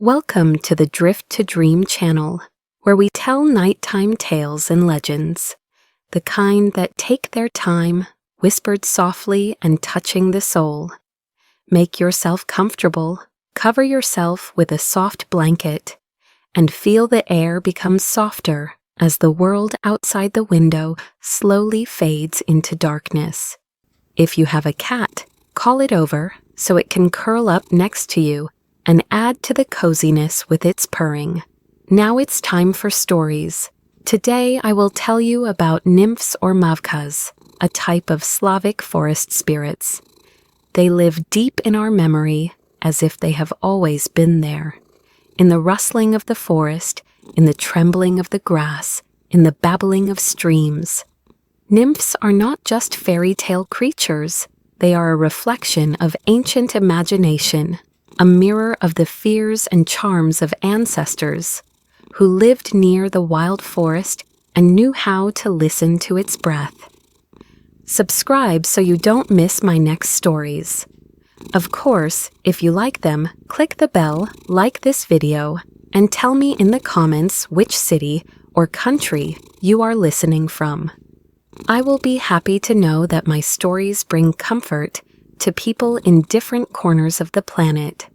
Welcome to the Drift to Dream channel, where we tell nighttime tales and legends, the kind that take their time, whispered softly and touching the soul. Make yourself comfortable, cover yourself with a soft blanket, and feel the air become softer as the world outside the window slowly fades into darkness. If you have a cat, call it over so it can curl up next to you and add to the coziness with its purring. Now it's time for stories. Today I will tell you about nymphs or Mavkas, a type of Slavic forest spirits. They live deep in our memory as if they have always been there. In the rustling of the forest, in the trembling of the grass, in the babbling of streams. Nymphs are not just fairy tale creatures. They are a reflection of ancient imagination, a mirror of the fears and charms of ancestors who lived near the wild forest and knew how to listen to its breath. Subscribe so you don't miss my next stories. Of course, if you like them, click the bell, like this video, and tell me in the comments which city or country you are listening from. I will be happy to know that my stories bring comfort to people in different corners of the planet.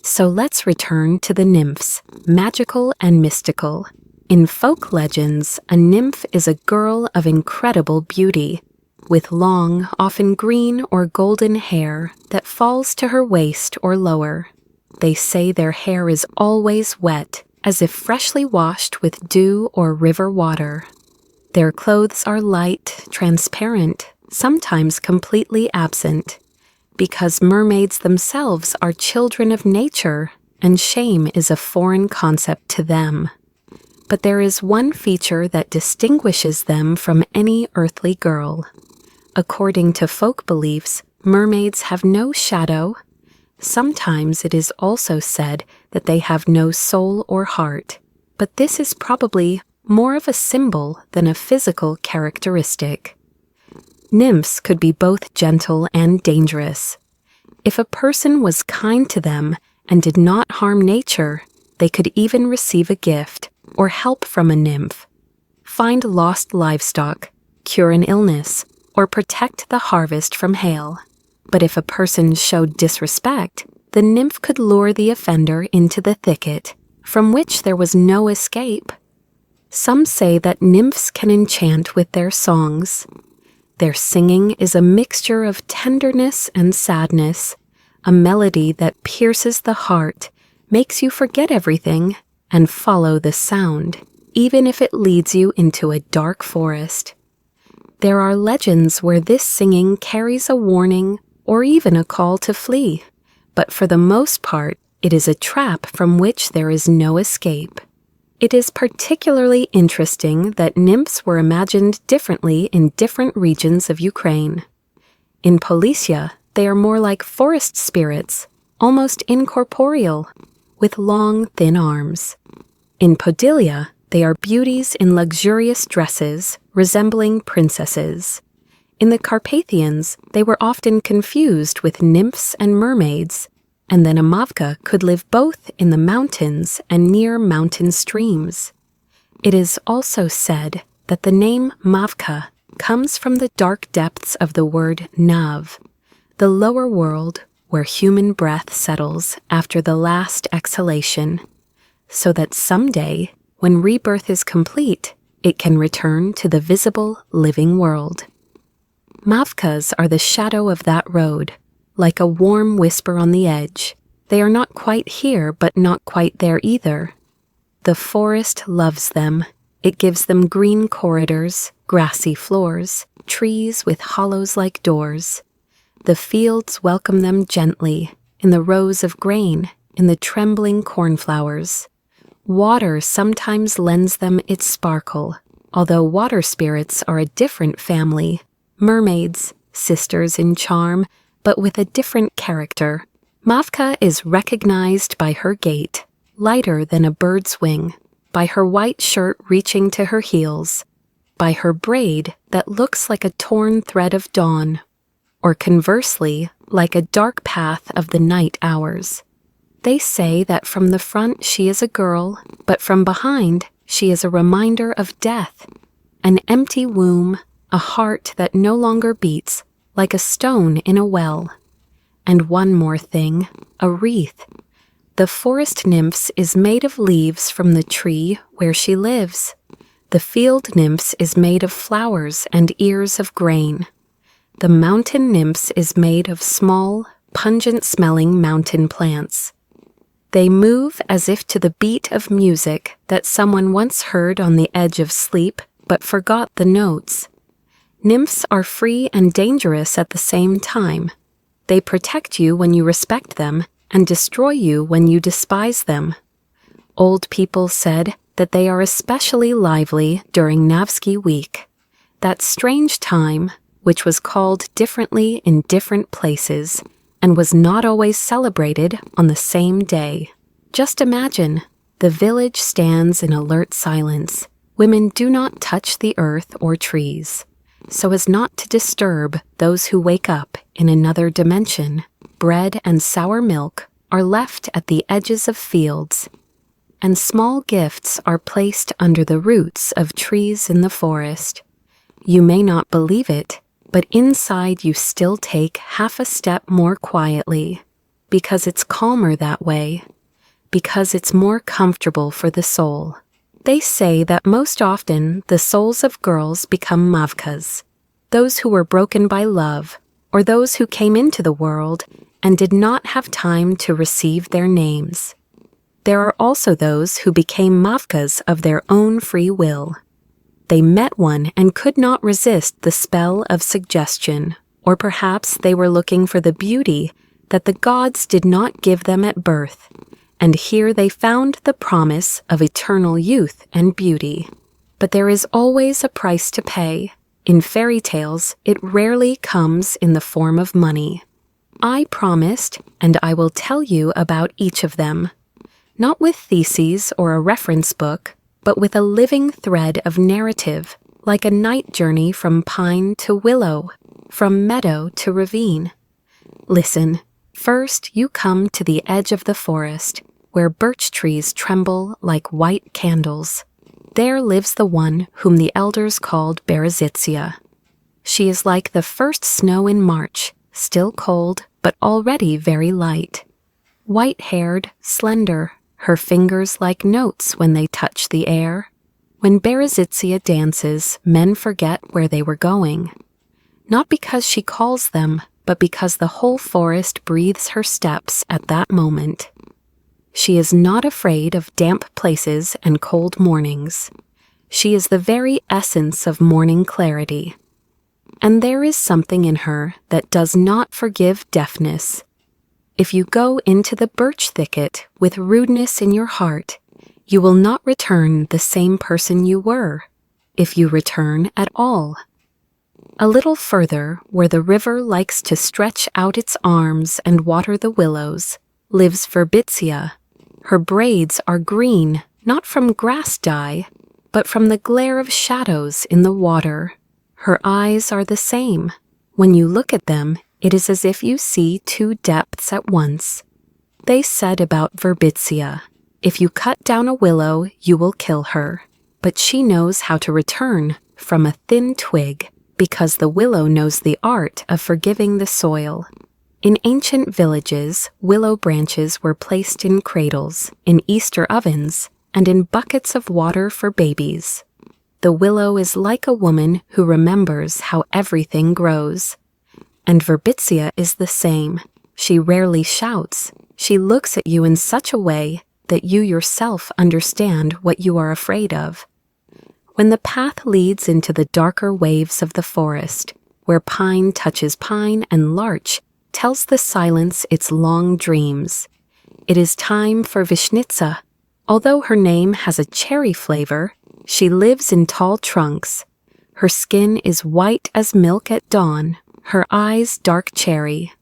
So let's return to the nymphs, magical and mystical. In folk legends, a nymph is a girl of incredible beauty, with long, often green or golden hair that falls to her waist or lower. They say their hair is always wet, as if freshly washed with dew or river water. Their clothes are light, transparent, sometimes completely absent, because mermaids themselves are children of nature, and shame is a foreign concept to them. But there is one feature that distinguishes them from any earthly girl. According to folk beliefs, mermaids have no shadow. Sometimes it is also said that they have no soul or heart, but this is probably more of a symbol than a physical characteristic. Nymphs could be both gentle and dangerous. If a person was kind to them and did not harm nature, they could even receive a gift or help from a nymph, find lost livestock, cure an illness, or protect the harvest from hail. But if a person showed disrespect, the nymph could lure the offender into the thicket, from which there was no escape. Some say that nymphs can enchant with their songs. Their singing is a mixture of tenderness and sadness, a melody that pierces the heart, makes you forget everything, and follow the sound, even if it leads you into a dark forest. There are legends where this singing carries a warning or even a call to flee, but for the most part, it is a trap from which there is no escape. It is particularly interesting that nymphs were imagined differently in different regions of Ukraine. In Policia, they are more like forest spirits, almost incorporeal, with long, thin arms. In Podylia, they are beauties in luxurious dresses, resembling princesses. In the Carpathians, they were often confused with nymphs and mermaids, and then a Mavka could live both in the mountains and near mountain streams. It is also said that the name Mavka comes from the dark depths of the word nav, the lower world where human breath settles after the last exhalation, so that someday, when rebirth is complete, it can return to the visible, living world. Mavkas are the shadow of that road, like a warm whisper on the edge. They are not quite here, but not quite there either. The forest loves them. It gives them green corridors, grassy floors, trees with hollows like doors. The fields welcome them gently, in the rows of grain, in the trembling cornflowers. Water sometimes lends them its sparkle, although water spirits are a different family. Mermaids, sisters in charm, but with a different character. Mavka is recognized by her gait, lighter than a bird's wing, by her white shirt reaching to her heels, by her braid that looks like a torn thread of dawn, or conversely, like a dark path of the night hours. They say that from the front she is a girl, but from behind she is a reminder of death, an empty womb, a heart that no longer beats, like a stone in a well. And one more thing, a wreath. The forest nymphs is made of leaves from the tree where she lives. The field nymphs is made of flowers and ears of grain. The mountain nymphs is made of small, pungent-smelling mountain plants. They move as if to the beat of music that someone once heard on the edge of sleep but forgot the notes. Nymphs are free and dangerous at the same time. They protect you when you respect them and destroy you when you despise them. Old people said that they are especially lively during Navsky week, that strange time which was called differently in different places and was not always celebrated on the same day. Just imagine, the village stands in alert silence. Women do not touch the earth or trees, so as not to disturb those who wake up in another dimension. Bread and sour milk are left at the edges of fields, and small gifts are placed under the roots of trees in the forest. You may not believe it, but inside you still take half a step more quietly, because it's calmer that way, because it's more comfortable for the soul. They say that most often the souls of girls become Mavkas, those who were broken by love, or those who came into the world and did not have time to receive their names. There are also those who became Mavkas of their own free will. They met one and could not resist the spell of suggestion, or perhaps they were looking for the beauty that the gods did not give them at birth, and here they found the promise of eternal youth and beauty. But there is always a price to pay. In fairy tales, it rarely comes in the form of money. I promised, and I will tell you about each of them, not with theses or a reference book, but with a living thread of narrative, like a night journey from pine to willow, from meadow to ravine. Listen, first you come to the edge of the forest, where birch trees tremble like white candles. There lives the one whom the elders called Berezitsia. She is like the first snow in March, still cold, but already very light. White-haired, slender, her fingers like notes when they touch the air. When Berezitsia dances, men forget where they were going. Not because she calls them, but because the whole forest breathes her steps at that moment. She is not afraid of damp places and cold mornings. She is the very essence of morning clarity. And there is something in her that does not forgive deafness. If you go into the birch thicket with rudeness in your heart, you will not return the same person you were, if you return at all. A little further, where the river likes to stretch out its arms and water the willows, lives Verbitsia. Her braids are green, not from grass dye, but from the glare of shadows in the water. Her eyes are the same. When you look at them, it is as if you see two depths at once. They said about Verbitsia, if you cut down a willow, you will kill her. But she knows how to return from a thin twig, because the willow knows the art of forgiving the soil. In ancient villages, willow branches were placed in cradles, in Easter ovens, and in buckets of water for babies. The willow is like a woman who remembers how everything grows. And Verbitsia is the same. She rarely shouts. She looks at you in such a way that you yourself understand what you are afraid of. When the path leads into the darker waves of the forest, where pine touches pine and larch tells the silence its long dreams, it is time for Vishnitsa. Although her name has a cherry flavor, she lives in tall trunks. Her skin is white as milk at dawn, her eyes dark cherry.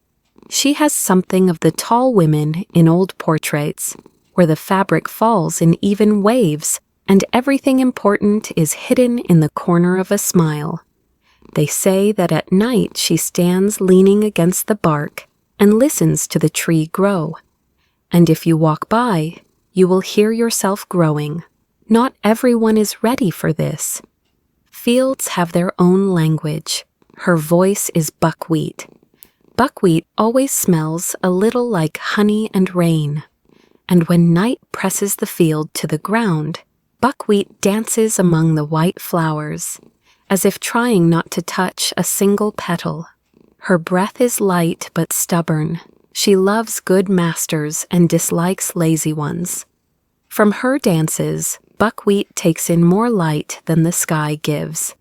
She has something of the tall women in old portraits, where the fabric falls in even waves, and everything important is hidden in the corner of a smile. They say that at night she stands leaning against the bark and listens to the tree grow. And if you walk by, you will hear yourself growing. Not everyone is ready for this. Fields have their own language. Her voice is buckwheat. Buckwheat always smells a little like honey and rain. And when night presses the field to the ground, buckwheat dances among the white flowers, as if trying not to touch a single petal. Her breath is light but stubborn. She loves good masters and dislikes lazy ones. From her dances, buckwheat takes in more light than the sky gives.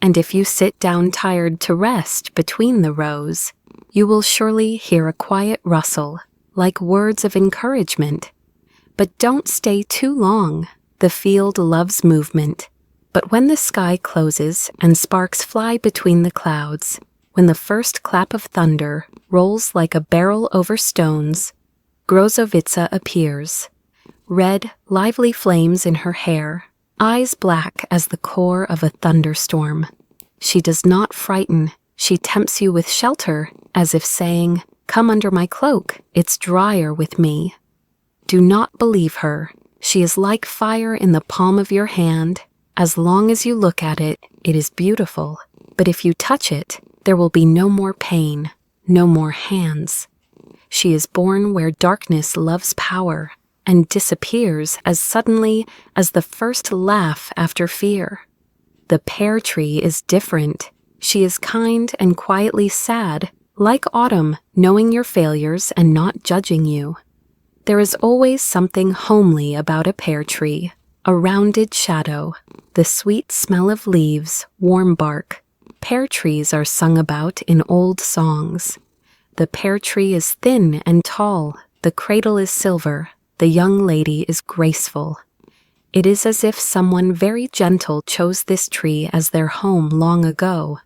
And if you sit down tired to rest between the rows, you will surely hear a quiet rustle, like words of encouragement. But don't stay too long. The field loves movement. But when the sky closes and sparks fly between the clouds, when the first clap of thunder rolls like a barrel over stones, Grozovitsa appears. Red, lively flames in her hair, eyes black as the core of a thunderstorm. She does not frighten. She tempts you with shelter, as if saying, "Come under my cloak, it's drier with me." Do not believe her. She is like fire in the palm of your hand. As long as you look at it, it is beautiful. But if you touch it, there will be no more pain, no more hands. She is born where darkness loves power and disappears as suddenly as the first laugh after fear. The pear tree is different. She is kind and quietly sad, like autumn, knowing your failures and not judging you. There is always something homely about a pear tree, a rounded shadow, the sweet smell of leaves, warm bark. Pear trees are sung about in old songs. The pear tree is thin and tall, the cradle is silver, the young lady is graceful. It is as if someone very gentle chose this tree as their home long ago.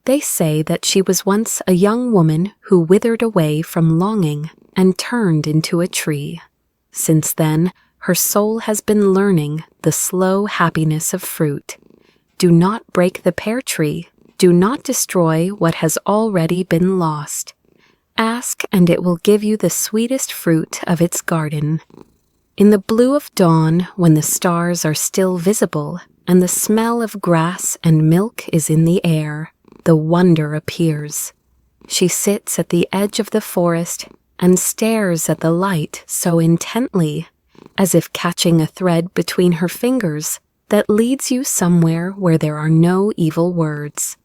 They say that she was once a young woman who withered away from longing and turned into a tree. Since then, her soul has been learning the slow happiness of fruit. Do not break the pear tree. Do not destroy what has already been lost. Ask, and it will give you the sweetest fruit of its garden. In the blue of dawn, when the stars are still visible, and the smell of grass and milk is in the air, the wonder appears. She sits at the edge of the forest and stares at the light so intently, as if catching a thread between her fingers that leads you somewhere where there are no evil words.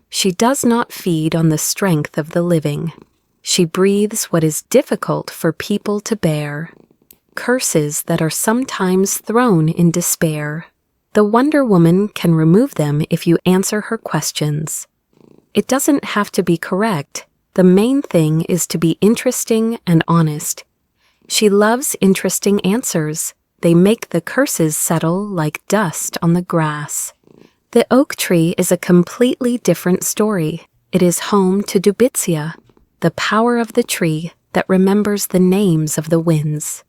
She does not feed on the strength of the living. She breathes what is difficult for people to bear, curses that are sometimes thrown in despair. The Wonder Woman can remove them if you answer her questions. It doesn't have to be correct. The main thing is to be interesting and honest. She loves interesting answers. They make the curses settle like dust on the grass. The oak tree is a completely different story. It is home to Dubitsia, the power of the tree that remembers the names of the winds.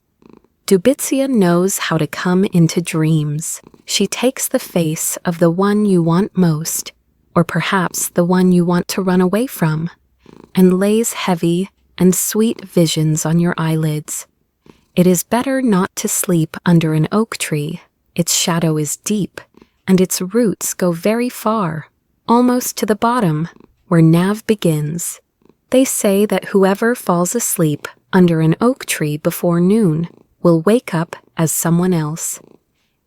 Dubitsia knows how to come into dreams. She takes the face of the one you want most, or perhaps the one you want to run away from, and lays heavy and sweet visions on your eyelids. It is better not to sleep under an oak tree. Its shadow is deep, and its roots go very far, almost to the bottom, where Nav begins. They say that whoever falls asleep under an oak tree before noon will wake up as someone else,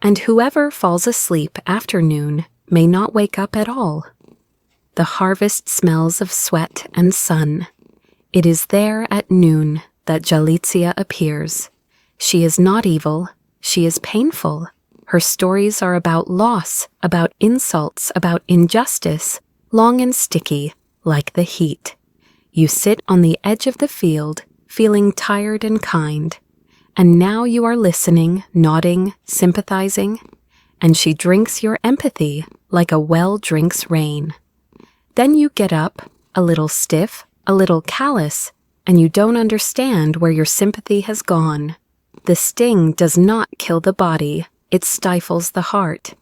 and whoever falls asleep after noon may not wake up at all. The harvest smells of sweat and sun. It is there at noon that Jalizia appears. She is not evil. She is painful. Her stories are about loss, about insults, about injustice, long and sticky, like the heat. You sit on the edge of the field, feeling tired and kind, and now you are listening, nodding, sympathizing, and she drinks your empathy like a well drinks rain. Then you get up, a little stiff, a little callous, and you don't understand where your sympathy has gone. The sting does not kill the body, it stifles the heart.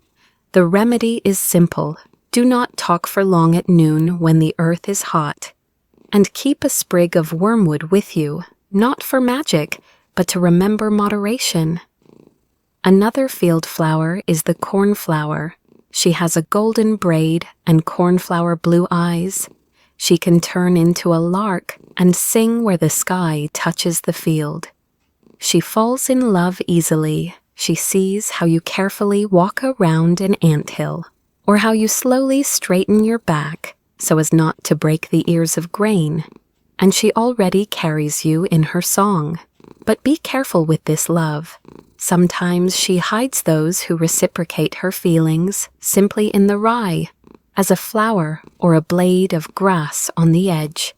The remedy is simple. Do not talk for long at noon when the earth is hot. And keep a sprig of wormwood with you, not for magic, but to remember moderation. Another field flower is the cornflower. She has a golden braid and cornflower blue eyes. She can turn into a lark and sing where the sky touches the field. She falls in love easily. She sees how you carefully walk around an anthill, or how you slowly straighten your back so as not to break the ears of grain, and she already carries you in her song. But be careful with this love. Sometimes she hides those who reciprocate her feelings simply in the rye, as a flower or a blade of grass on the edge.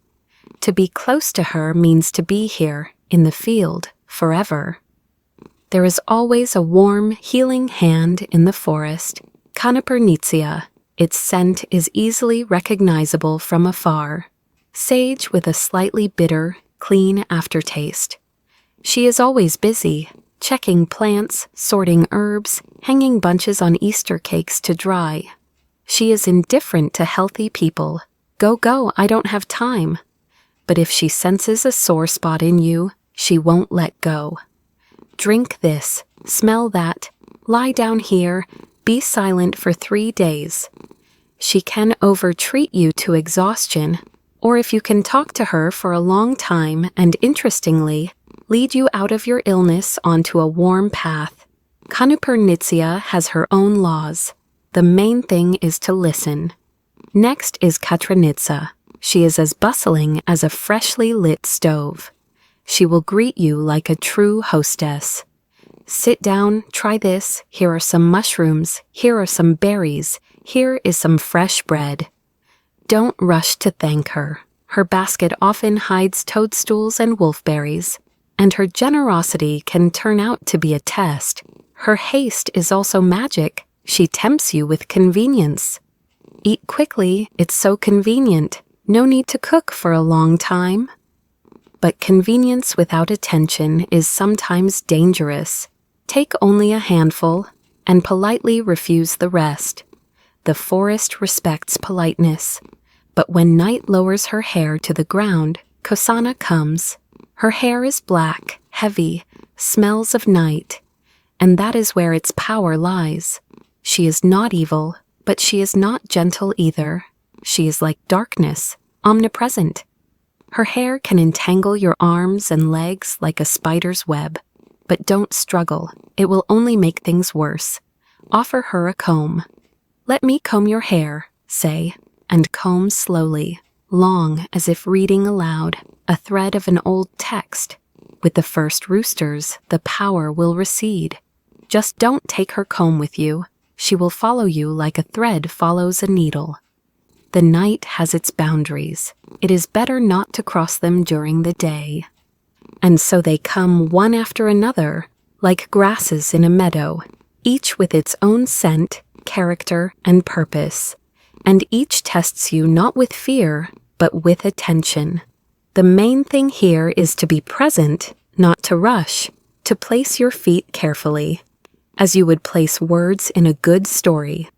To be close to her means to be here, in the field, forever. There is always a warm, healing hand in the forest, Conifernitia. Its scent is easily recognizable from afar, sage with a slightly bitter, clean aftertaste. She is always busy, checking plants, sorting herbs, hanging bunches on Easter cakes to dry. She is indifferent to healthy people. Go, I don't have time. But if she senses a sore spot in you, she won't let go. Drink this, smell that, lie down here, be silent for 3 days. She can over-treat you to exhaustion, or if you can talk to her for a long time and interestingly, lead you out of your illness onto a warm path. Conifernitia has her own laws. The main thing is to listen. Next is Katranitsa. She is as bustling as a freshly lit stove. She will greet you like a true hostess. Sit down, try this, here are some mushrooms, here are some berries, here is some fresh bread. Don't rush to thank her. Her basket often hides toadstools and wolfberries, and her generosity can turn out to be a test. Her haste is also magic. She tempts you with convenience. Eat quickly, it's so convenient. No need to cook for a long time. But convenience without attention is sometimes dangerous. Take only a handful and politely refuse the rest. The forest respects politeness. But when night lowers her hair to the ground, Kosana comes. Her hair is black, heavy, smells of night, and that is where its power lies. She is not evil, but she is not gentle either. She is like darkness, omnipresent. Her hair can entangle your arms and legs like a spider's web. But don't struggle, it will only make things worse. Offer her a comb. Let me comb your hair, say, and comb slowly, long as if reading aloud, a thread of an old text. With the first roosters, the power will recede. Just don't take her comb with you. She will follow you like a thread follows a needle. The night has its boundaries. It is better not to cross them during the day. And so they come one after another, like grasses in a meadow, each with its own scent, character, and purpose. And each tests you not with fear, but with attention. The main thing here is to be present, not to rush, to place your feet carefully, as you would place words in a good story,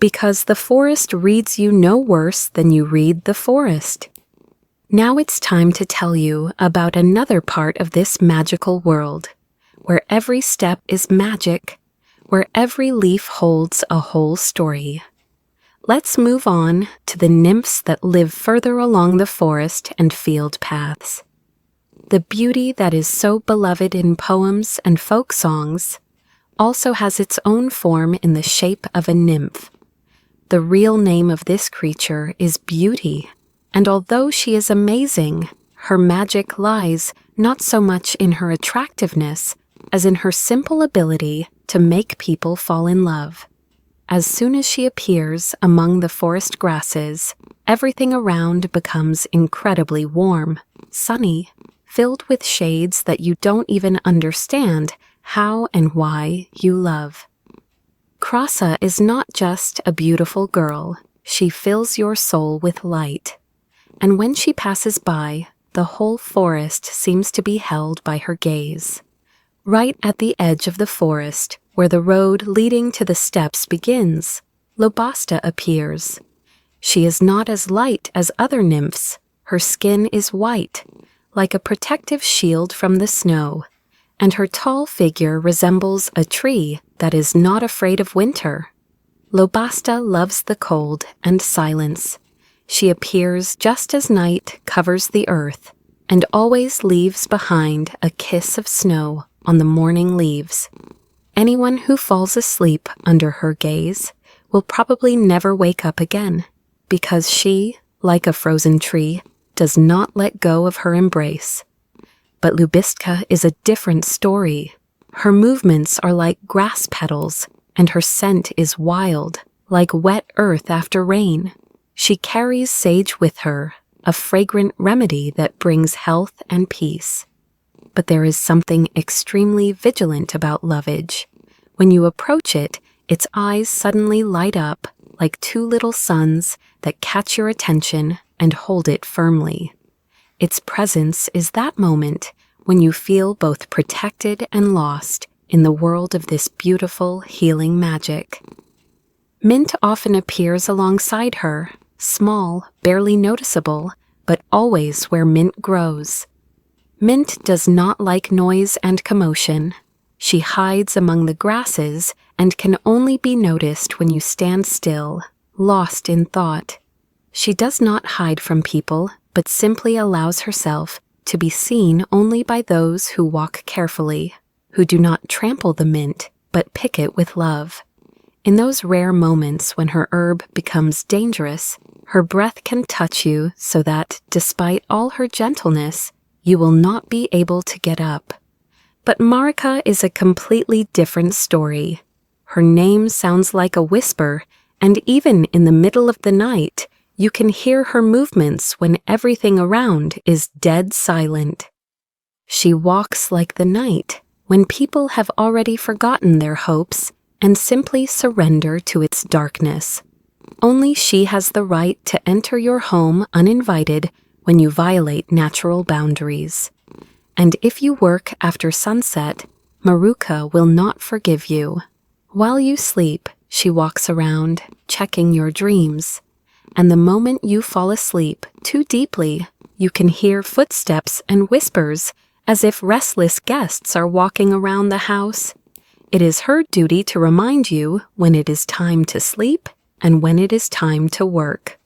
because the forest reads you no worse than you read the forest. Now it's time to tell you about another part of this magical world, where every step is magic, where every leaf holds a whole story. Let's move on to the nymphs that live further along the forest and field paths. The beauty that is so beloved in poems and folk songs also has its own form in the shape of a nymph. The real name of this creature is Beauty, and although she is amazing, her magic lies not so much in her attractiveness as in her simple ability to make people fall in love. As soon as she appears among the forest grasses, everything around becomes incredibly warm, sunny, filled with shades that you don't even understand how and why you love. Krasa is not just a beautiful girl. She fills your soul with light. And when she passes by, the whole forest seems to be held by her gaze. Right at the edge of the forest, where the road leading to the steps begins, Lobasta appears. She is not as light as other nymphs. Her skin is white, like a protective shield from the snow, and her tall figure resembles a tree that is not afraid of winter. Lobasta loves the cold and silence. She appears just as night covers the earth and always leaves behind a kiss of snow on the morning leaves. Anyone who falls asleep under her gaze will probably never wake up again, because she, like a frozen tree, does not let go of her embrace. But Lubistka is a different story. Her movements are like grass petals, and her scent is wild, like wet earth after rain. She carries sage with her, a fragrant remedy that brings health and peace. But there is something extremely vigilant about lovage. When you approach it, its eyes suddenly light up like two little suns that catch your attention and hold it firmly. Its presence is that moment when you feel both protected and lost in the world of this beautiful, healing magic. Mint often appears alongside her, small, barely noticeable, but always where mint grows. Mint does not like noise and commotion. She hides among the grasses and can only be noticed when you stand still, lost in thought. She does not hide from people, but simply allows herself to be seen only by those who walk carefully, who do not trample the mint, but pick it with love. In those rare moments when her herb becomes dangerous, her breath can touch you so that, despite all her gentleness, you will not be able to get up. But Marika is a completely different story. Her name sounds like a whisper, and even in the middle of the night, you can hear her movements when everything around is dead silent. She walks like the night, when people have already forgotten their hopes and simply surrender to its darkness. Only she has the right to enter your home uninvited when you violate natural boundaries. And if you work after sunset, Maruka will not forgive you. While you sleep, she walks around, checking your dreams. And the moment you fall asleep too deeply, you can hear footsteps and whispers as if restless guests are walking around the house. It is her duty to remind you when it is time to sleep and when it is time to work.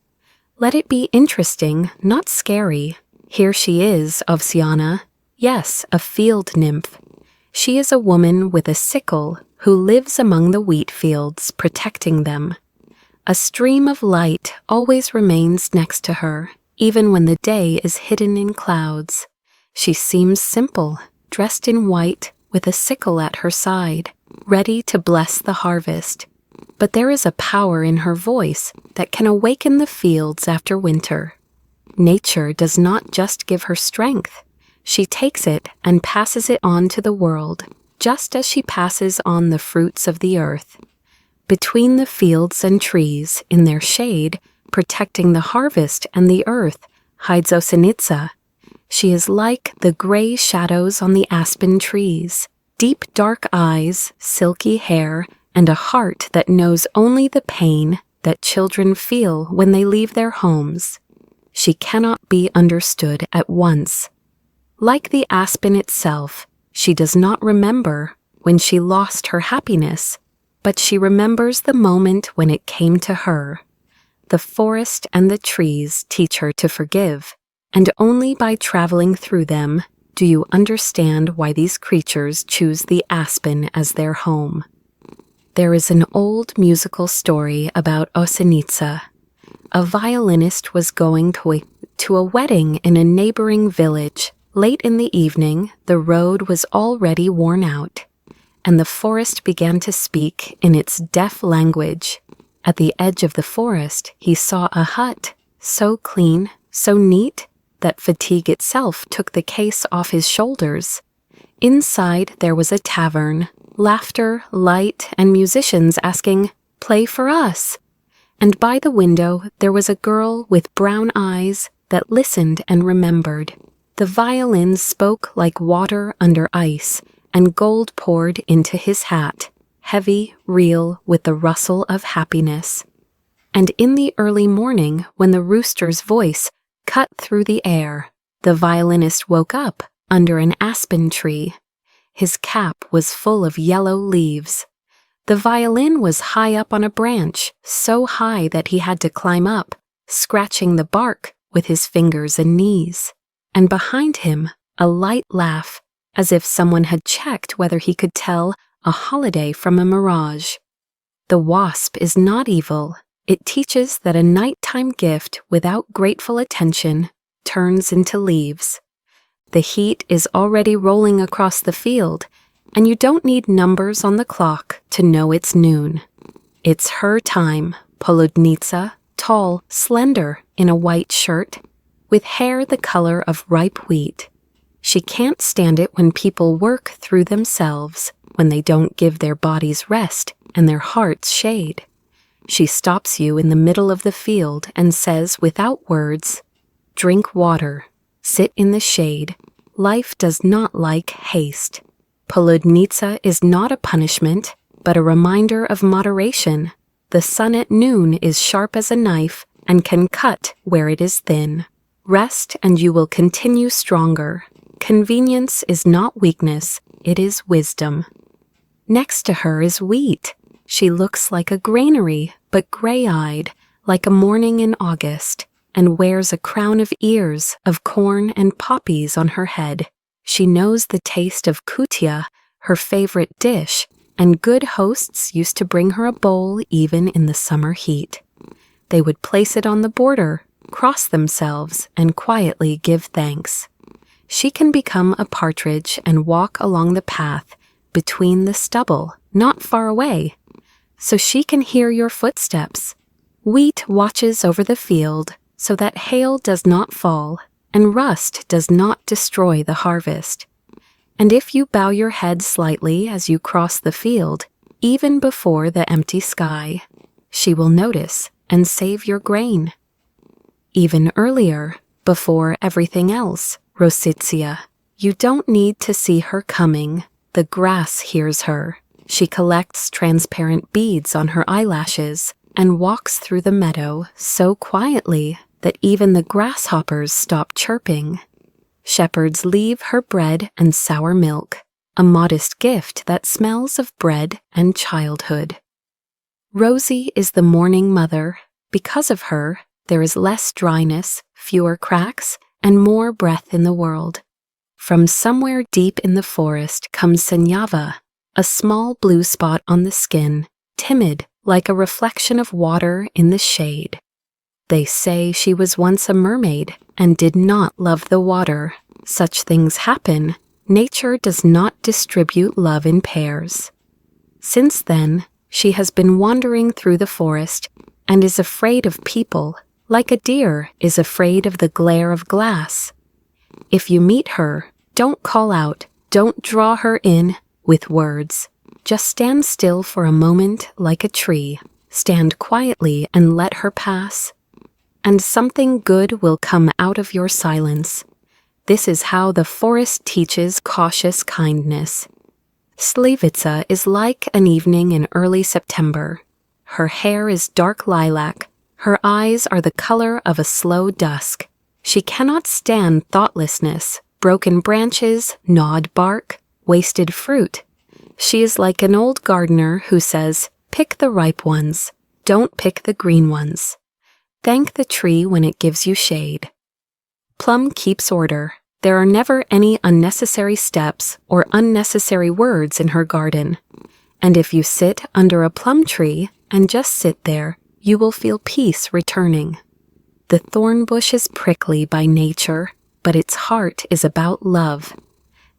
Let it be interesting, not scary. Here she is, Ovsiana. Yes, a field nymph. She is a woman with a sickle who lives among the wheat fields, protecting them. A stream of light always remains next to her, even when the day is hidden in clouds. She seems simple, dressed in white, with a sickle at her side, ready to bless the harvest. But there is a power in her voice that can awaken the fields after winter. Nature does not just give her strength. She takes it and passes it on to the world, just as she passes on the fruits of the earth. Between the fields and trees, in their shade, protecting the harvest and the earth, hides Osanitsa. She is like the gray shadows on the aspen trees, deep dark eyes, silky hair, and a heart that knows only the pain that children feel when they leave their homes. She cannot be understood at once. Like the aspen itself, she does not remember when she lost her happiness, but she remembers the moment when it came to her. The forest and the trees teach her to forgive, and only by traveling through them do you understand why these creatures choose the aspen as their home. There is an old musical story about Osanitsa. A violinist was going to a wedding in a neighboring village. Late in the evening, the road was already worn out, and the forest began to speak in its deaf language. At the edge of the forest, he saw a hut, so clean, so neat, that fatigue itself took the case off his shoulders. Inside there was a tavern, laughter, light, and musicians asking, "Play for us." And by the window there was a girl with brown eyes that listened and remembered. The violin spoke like water under ice, and gold poured into his hat, heavy, real, with the rustle of happiness. And in the early morning, when the rooster's voice cut through the air, the violinist woke up under an aspen tree. His cap was full of yellow leaves. The violin was high up on a branch, so high that he had to climb up, scratching the bark with his fingers and knees. And behind him, a light laugh, as if someone had checked whether he could tell a holiday from a mirage. The wasp is not evil. It teaches that a nighttime gift without grateful attention turns into leaves. The heat is already rolling across the field, and you don't need numbers on the clock to know it's noon. It's her time, Poludnitsa, tall, slender, in a white shirt, with hair the color of ripe wheat. She can't stand it when people work through themselves, when they don't give their bodies rest and their hearts shade. She stops you in the middle of the field and says without words, "Drink water, sit in the shade. Life does not like haste." Poludnitsa is not a punishment, but a reminder of moderation. The sun at noon is sharp as a knife and can cut where it is thin. Rest and you will continue stronger. Convenience is not weakness, it is wisdom. Next to her is wheat. She looks like a granary, but gray-eyed, like a morning in August, and wears a crown of ears of corn and poppies on her head. She knows the taste of kutia, her favorite dish, and good hosts used to bring her a bowl even in the summer heat. They would place it on the border, cross themselves, and quietly give thanks. She can become a partridge and walk along the path between the stubble, not far away, so she can hear your footsteps. Wheat watches over the field so that hail does not fall and rust does not destroy the harvest. And if you bow your head slightly as you cross the field, even before the empty sky, she will notice and save your grain. Even earlier, before everything else, Rositsia, you don't need to see her coming. The grass hears her. She collects transparent beads on her eyelashes and walks through the meadow so quietly that even the grasshoppers stop chirping. Shepherds leave her bread and sour milk, a modest gift that smells of bread and childhood. Rosie is the morning mother. Because of her, there is less dryness, fewer cracks, and more breath in the world. From somewhere deep in the forest comes Senyava, a small blue spot on the skin, timid like a reflection of water in the shade. They say she was once a mermaid and did not love the water. Such things happen. Nature does not distribute love in pairs. Since then, she has been wandering through the forest and is afraid of people, like a deer is afraid of the glare of glass. If you meet her, don't call out, don't draw her in with words. Just stand still for a moment like a tree. Stand quietly and let her pass. And something good will come out of your silence. This is how the forest teaches cautious kindness. Slavica is like an evening in early September. Her hair is dark lilac. Her eyes are the color of a slow dusk. She cannot stand thoughtlessness, broken branches, gnawed bark, wasted fruit. She is like an old gardener who says, "Pick the ripe ones. Don't pick the green ones. Thank the tree when it gives you shade." Plum keeps order. There are never any unnecessary steps or unnecessary words in her garden. And if you sit under a plum tree and just sit there, you will feel peace returning. The thorn bush is prickly by nature, but its heart is about love.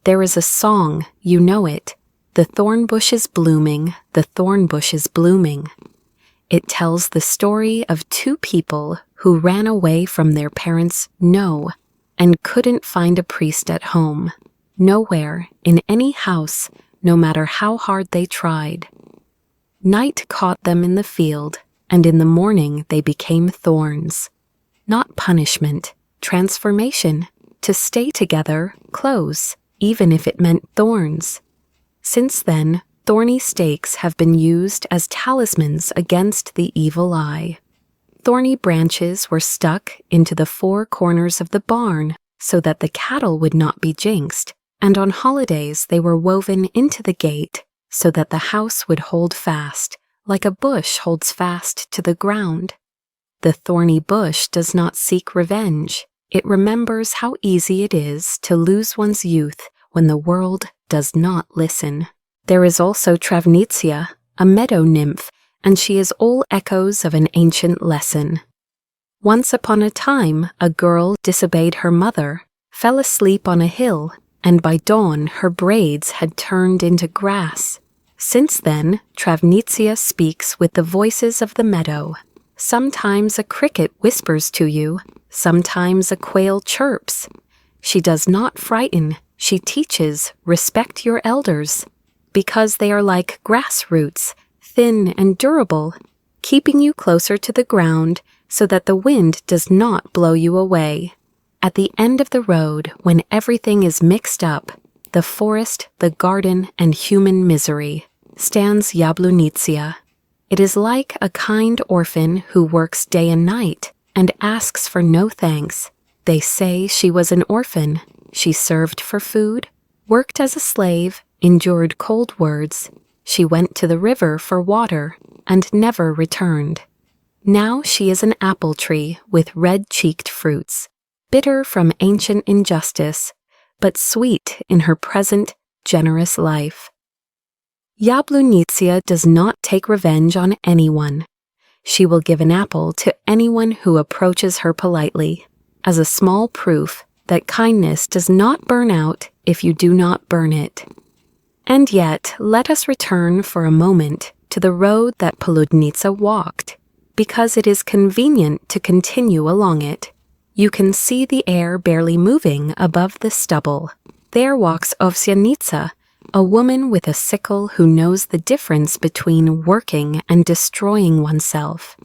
There is a song, you know it. The thorn bush is blooming, the thorn bush is blooming. It tells the story of two people who ran away from their parents' no and couldn't find a priest at home. Nowhere, in any house, no matter how hard they tried. Night caught them in the field, and in the morning they became thorns. Not punishment, transformation, to stay together, close, even if it meant thorns. Since then, thorny stakes have been used as talismans against the evil eye. Thorny branches were stuck into the four corners of the barn so that the cattle would not be jinxed, and on holidays they were woven into the gate so that the house would hold fast, like a bush holds fast to the ground. The thorny bush does not seek revenge. It remembers how easy it is to lose one's youth when the world does not listen. There is also Travnitsia, a meadow nymph, and she is all echoes of an ancient lesson. Once upon a time, a girl disobeyed her mother, fell asleep on a hill, and by dawn her braids had turned into grass. Since then, Travnitsia speaks with the voices of the meadow. Sometimes a cricket whispers to you, sometimes a quail chirps. She does not frighten, she teaches, respect your elders, because they are like grass roots, thin and durable, keeping you closer to the ground so that the wind does not blow you away. At the end of the road, when everything is mixed up, the forest, the garden, and human misery, stands Yablunitsia. It is like a kind orphan who works day and night and asks for no thanks. They say she was an orphan. She served for food, worked as a slave, endured cold words. She went to the river for water and never returned. Now she is an apple tree with red-cheeked fruits, bitter from ancient injustice, but sweet in her present, generous life. Yablunitsia does not take revenge on anyone. She will give an apple to anyone who approaches her politely, as a small proof that kindness does not burn out if you do not burn it. And yet, let us return for a moment to the road that Poludnitsa walked, because it is convenient to continue along it. You can see the air barely moving above the stubble. There walks Ovsyanitsa, a woman with a sickle who knows the difference between working and destroying oneself.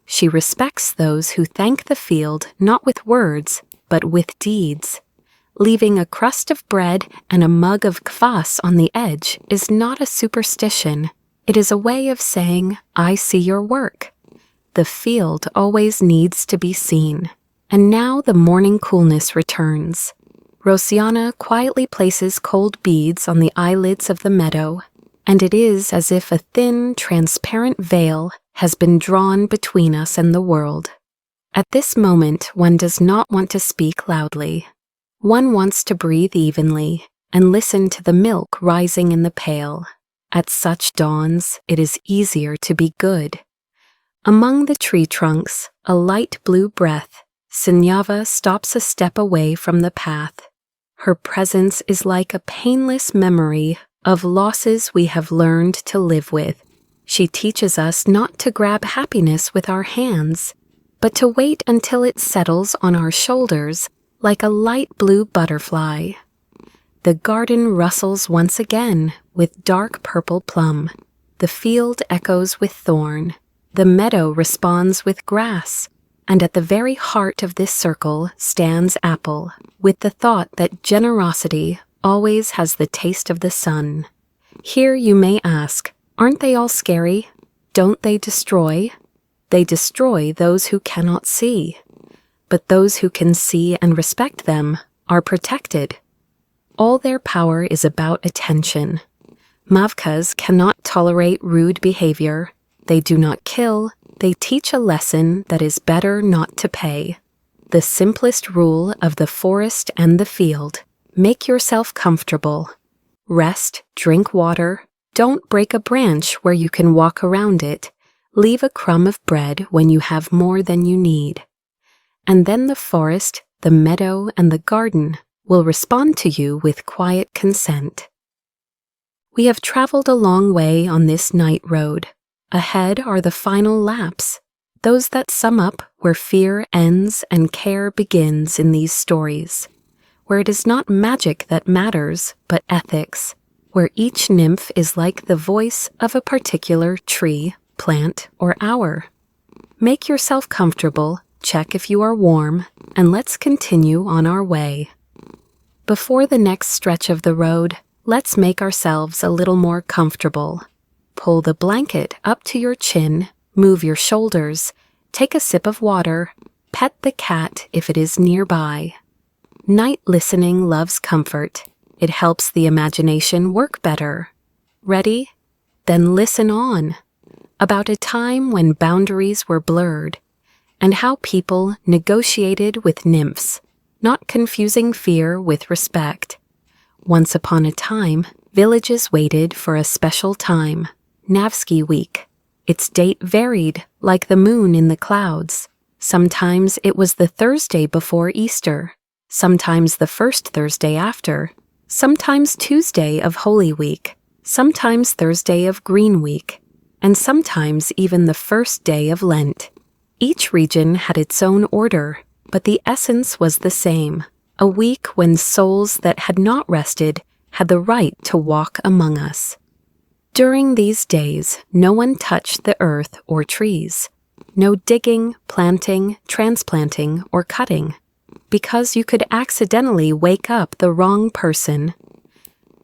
She respects those who thank the field not with words, but with deeds. Leaving a crust of bread and a mug of kvass on the edge is not a superstition. It is a way of saying, I see your work. The field always needs to be seen. And now the morning coolness returns. Rosiana quietly places cold beads on the eyelids of the meadow, and it is as if a thin, transparent veil has been drawn between us and the world. At this moment, one does not want to speak loudly. One wants to breathe evenly and listen to the milk rising in the pail. At such dawns, it is easier to be good. Among the tree trunks, a light blue breath, Sinyava stops a step away from the path. Her presence is like a painless memory of losses we have learned to live with. She teaches us not to grab happiness with our hands, but to wait until it settles on our shoulders like a light blue butterfly. The garden rustles once again with dark purple plum. The field echoes with thorn. The meadow responds with grass. And at the very heart of this circle stands Apple, with the thought that generosity always has the taste of the sun. Here you may ask, aren't they all scary? Don't they destroy? They destroy those who cannot see. But those who can see and respect them are protected. All their power is about attention. Mavkas cannot tolerate rude behavior. They do not kill. They teach a lesson that is better not to pay. The simplest rule of the forest and the field: make yourself comfortable. Rest, drink water. Don't break a branch where you can walk around it. Leave a crumb of bread when you have more than you need. And then the forest, the meadow, and the garden will respond to you with quiet consent. We have traveled a long way on this night road. Ahead are the final laps, those that sum up where fear ends and care begins in these stories, where it is not magic that matters, but ethics, where each nymph is like the voice of a particular tree, plant, or hour. Make yourself comfortable, check if you are warm, and let's continue on our way. Before the next stretch of the road, let's make ourselves a little more comfortable. Pull the blanket up to your chin, move your shoulders, take a sip of water, pet the cat if it is nearby. Night listening loves comfort. It helps the imagination work better. Ready? Then listen on. About a time when boundaries were blurred, and how people negotiated with nymphs, not confusing fear with respect. Once upon a time, villages waited for a special time, Navsky week. Its date varied, like the moon in the clouds. Sometimes it was the Thursday before Easter, sometimes the first Thursday after, sometimes Tuesday of Holy Week, sometimes Thursday of Green Week, and sometimes even the first day of Lent. Each region had its own order, but the essence was the same, a week when souls that had not rested had the right to walk among us. During these days, no one touched the earth or trees. No digging, planting, transplanting, or cutting, because you could accidentally wake up the wrong person.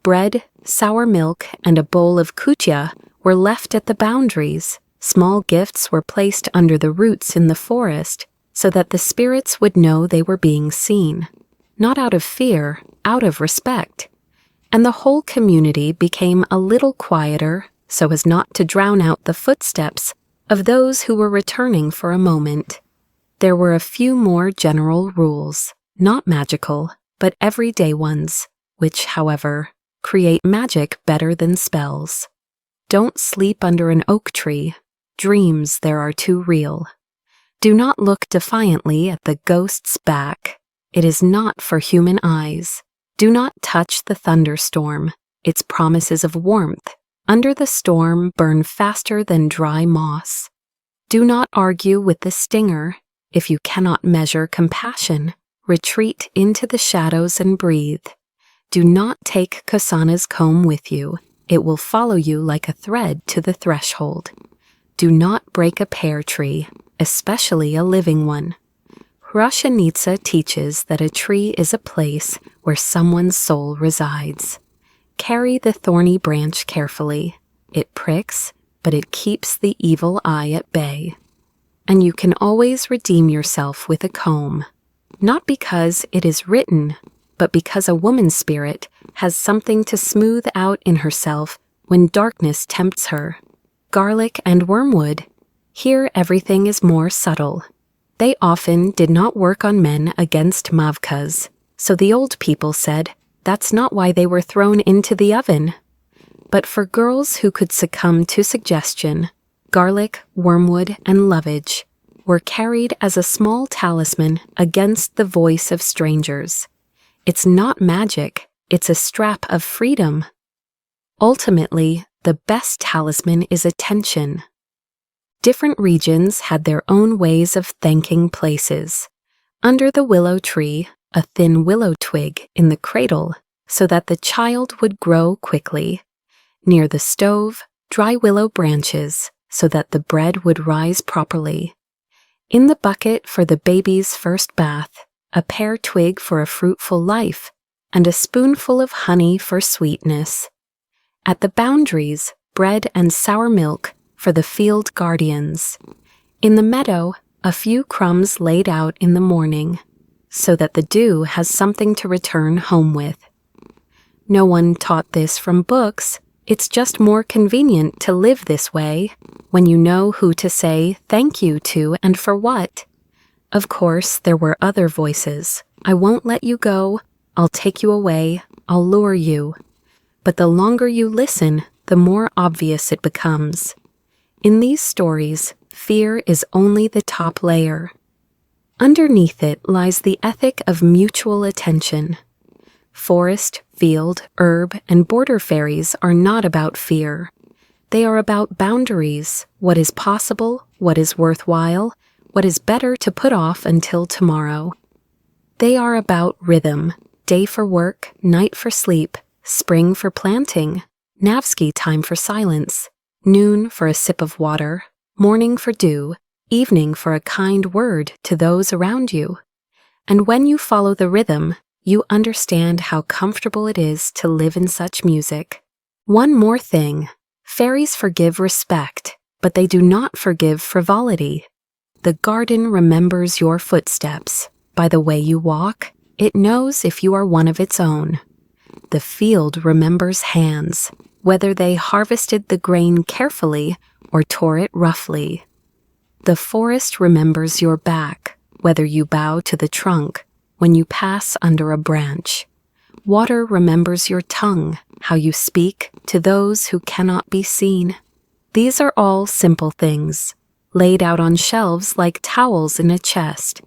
Bread, sour milk, and a bowl of kutia were left at the boundaries. Small gifts were placed under the roots in the forest so that the spirits would know they were being seen, not out of fear, out of respect. And the whole community became a little quieter so as not to drown out the footsteps of those who were returning for a moment. There were a few more general rules, not magical, but everyday ones, which, however, create magic better than spells. Don't sleep under an oak tree. Dreams there are too real. Do not look defiantly at the ghost's back. It is not for human eyes. Do not touch the thunderstorm. Its promises of warmth under the storm burn faster than dry moss. Do not argue with the stinger. If you cannot measure compassion, retreat into the shadows and breathe. Do not take Kasana's comb with you. It will follow you like a thread to the threshold. Do not break a pear tree, especially a living one. Rashanitsa teaches that a tree is a place where someone's soul resides. Carry the thorny branch carefully. It pricks, but it keeps the evil eye at bay. And you can always redeem yourself with a comb, not because it is written, but because a woman's spirit has something to smooth out in herself when darkness tempts her. Garlic and wormwood. Here everything is more subtle. They often did not work on men against Mavkas, so the old people said, that's not why they were thrown into the oven. But for girls who could succumb to suggestion, garlic, wormwood, and lovage were carried as a small talisman against the voice of strangers. It's not magic, it's a strap of freedom. Ultimately, the best talisman is attention. Different regions had their own ways of thanking places. Under the willow tree, a thin willow twig in the cradle, so that the child would grow quickly. Near the stove, dry willow branches, so that the bread would rise properly. In the bucket for the baby's first bath, a pear twig for a fruitful life, and a spoonful of honey for sweetness. At the boundaries, bread and sour milk for the field guardians. In the meadow, a few crumbs laid out in the morning, so that the dew has something to return home with. No one taught this from books. It's just more convenient to live this way, when you know who to say thank you to and for what. Of course, there were other voices. I won't let you go. I'll take you away. I'll lure you. But the longer you listen, the more obvious it becomes. In these stories, fear is only the top layer. Underneath it lies the ethic of mutual attention. Forest, field, herb, and border fairies are not about fear. They are about boundaries, what is possible, what is worthwhile, what is better to put off until tomorrow. They are about rhythm, day for work, night for sleep, spring for planting, Navsky time for silence, noon for a sip of water, morning for dew, evening for a kind word to those around you. And when you follow the rhythm, you understand how comfortable it is to live in such music. One more thing. Fairies forgive respect, but they do not forgive frivolity. The garden remembers your footsteps. By the way you walk, it knows if you are one of its own. the field remembers hands, whether they harvested the grain carefully or tore it roughly. The forest remembers your back, whether you bow to the trunk when you pass under a branch. Water remembers your tongue, how you speak to those who cannot be seen. These are all simple things, laid out on shelves like towels in a chest,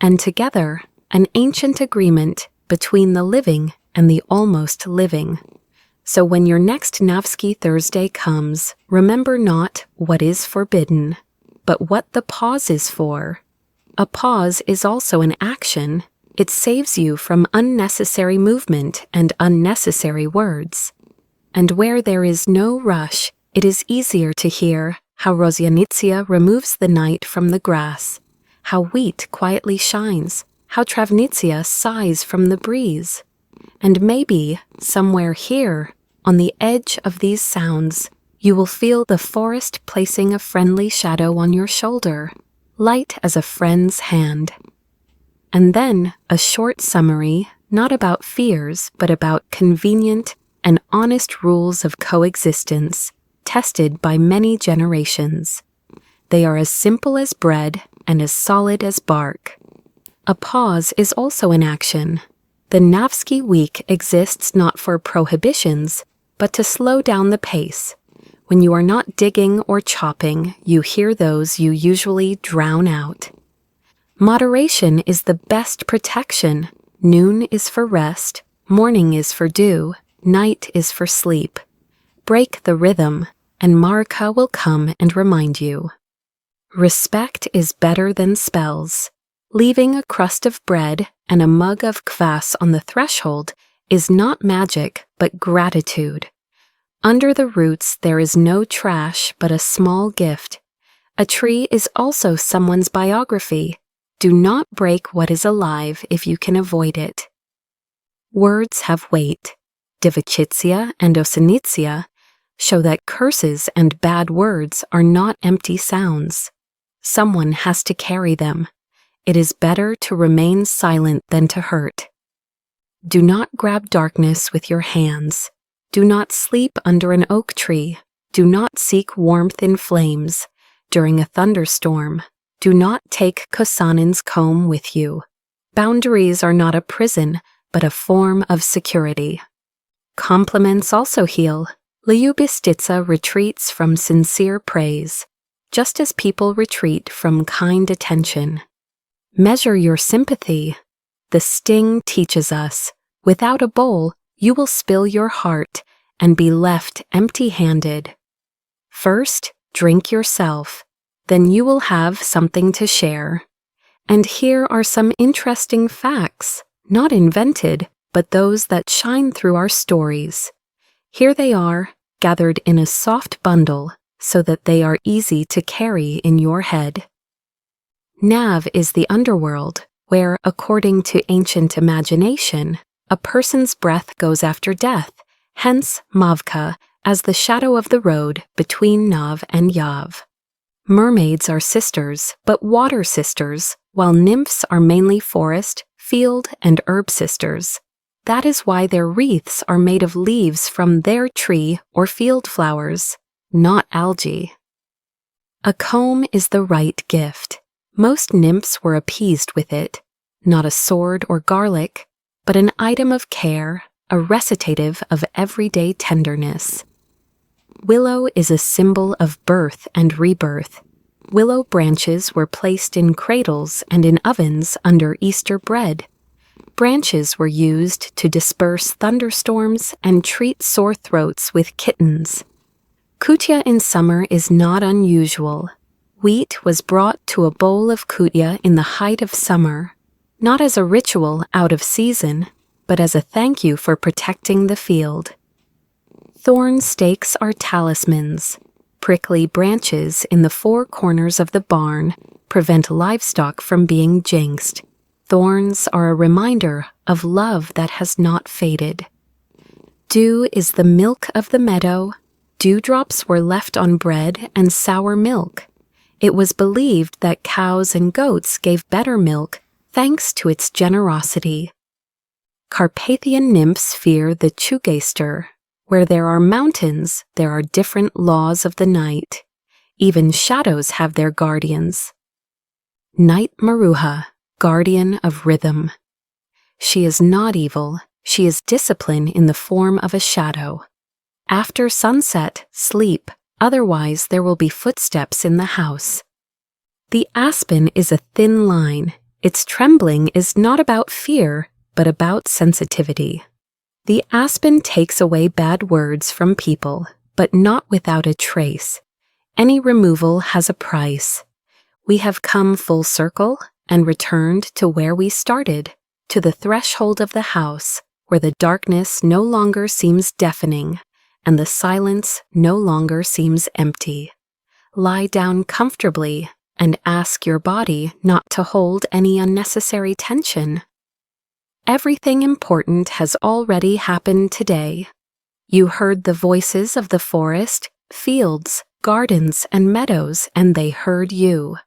and together an ancient agreement between the living and the almost living. So when your next Navsky Thursday comes, remember not what is forbidden, but what the pause is for. A pause is also an action. It saves you from unnecessary movement and unnecessary words. And where there is no rush, it is easier to hear how Rozyanitsia removes the night from the grass, how wheat quietly shines, how Travnitsia sighs from the breeze. And maybe, somewhere here, on the edge of these sounds, you will feel the forest placing a friendly shadow on your shoulder, light as a friend's hand. And then a short summary, not about fears, but about convenient and honest rules of coexistence, tested by many generations. They are as simple as bread and as solid as bark. A pause is also an action. The Navsky week exists not for prohibitions, but to slow down the pace. When you are not digging or chopping, you hear those you usually drown out. Moderation is the best protection. Noon is for rest, morning is for dew, night is for sleep. Break the rhythm, and Marka will come and remind you. Respect is better than spells. Leaving a crust of bread and a mug of kvass on the threshold is not magic, but gratitude. Under the roots there is no trash but a small gift. A tree is also someone's biography. Do not break what is alive if you can avoid it. Words have weight. Divachitsia and osanitsia show that curses and bad words are not empty sounds. Someone has to carry them. It is better to remain silent than to hurt. Do not grab darkness with your hands. Do not sleep under an oak tree. Do not seek warmth in flames. During a thunderstorm, do not take Kosanin's comb with you. Boundaries are not a prison, but a form of security. Compliments also heal. Lyubistitsa retreats from sincere praise, just as people retreat from kind attention. Measure your sympathy. The sting teaches us, without a bowl, you will spill your heart and be left empty-handed. First, drink yourself, then you will have something to share. And here are some interesting facts, not invented, but those that shine through our stories. Here they are, gathered in a soft bundle, so that they are easy to carry in your head. Nav is the underworld, where, according to ancient imagination, a person's breath goes after death, hence Mavka, as the shadow of the road between Nav and Yav. Mermaids are sisters, but water sisters, while nymphs are mainly forest, field, and herb sisters. That is why their wreaths are made of leaves from their tree or field flowers, not algae. A comb is the right gift. Most nymphs were appeased with it, not a sword or garlic, but an item of care, a recitative of everyday tenderness. Willow is a symbol of birth and rebirth. Willow branches were placed in cradles and in ovens under Easter bread. Branches were used to disperse thunderstorms and treat sore throats with kittens. Kutya in summer is not unusual. Wheat was brought to a bowl of kutya in the height of summer, not as a ritual out of season, but as a thank you for protecting the field. Thorn stakes are talismans. Prickly branches in the four corners of the barn prevent livestock from being jinxed. Thorns are a reminder of love that has not faded. Dew is the milk of the meadow. Dewdrops were left on bread and sour milk. It was believed that cows and goats gave better milk thanks to its generosity. Carpathian nymphs fear the Chugaister. Where there are mountains, there are different laws of the night. Even shadows have their guardians. Night Maruha, guardian of rhythm. She is not evil, she is discipline in the form of a shadow. After sunset, sleep, otherwise there will be footsteps in the house. The aspen is a thin line. Its trembling is not about fear, but about sensitivity. The aspen takes away bad words from people, but not without a trace. Any removal has a price. We have come full circle and returned to where we started, to the threshold of the house, where the darkness no longer seems deafening, and the silence no longer seems empty. Lie down comfortably and ask your body not to hold any unnecessary tension. Everything important has already happened today. You heard the voices of the forest, fields, gardens, and meadows, and they heard you.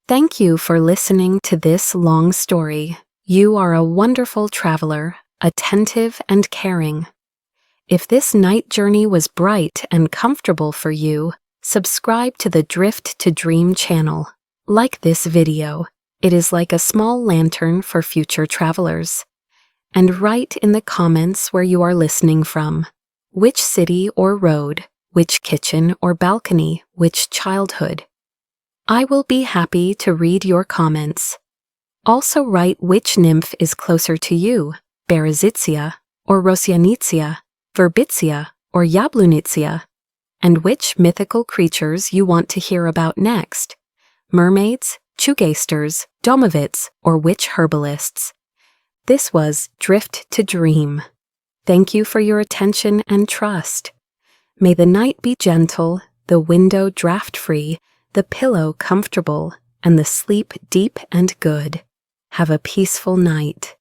Thank you for listening to this long story. You are a wonderful traveler, attentive and caring. If this night journey was bright and comfortable for you, subscribe to the Drift to Dream channel. Like this video. It is like a small lantern for future travelers. And write in the comments where you are listening from. Which city or road, which kitchen or balcony, which childhood. I will be happy to read your comments. Also write which nymph is closer to you, Berezitsia or Rosyanitsia, Verbitsia or Yablunitsia, and which mythical creatures you want to hear about next. Mermaids, Chugaisters, Domovits, or witch herbalists. This was Drift to Dream. Thank you for your attention and trust. May the night be gentle, the window draft-free, the pillow comfortable, and the sleep deep and good. Have a peaceful night.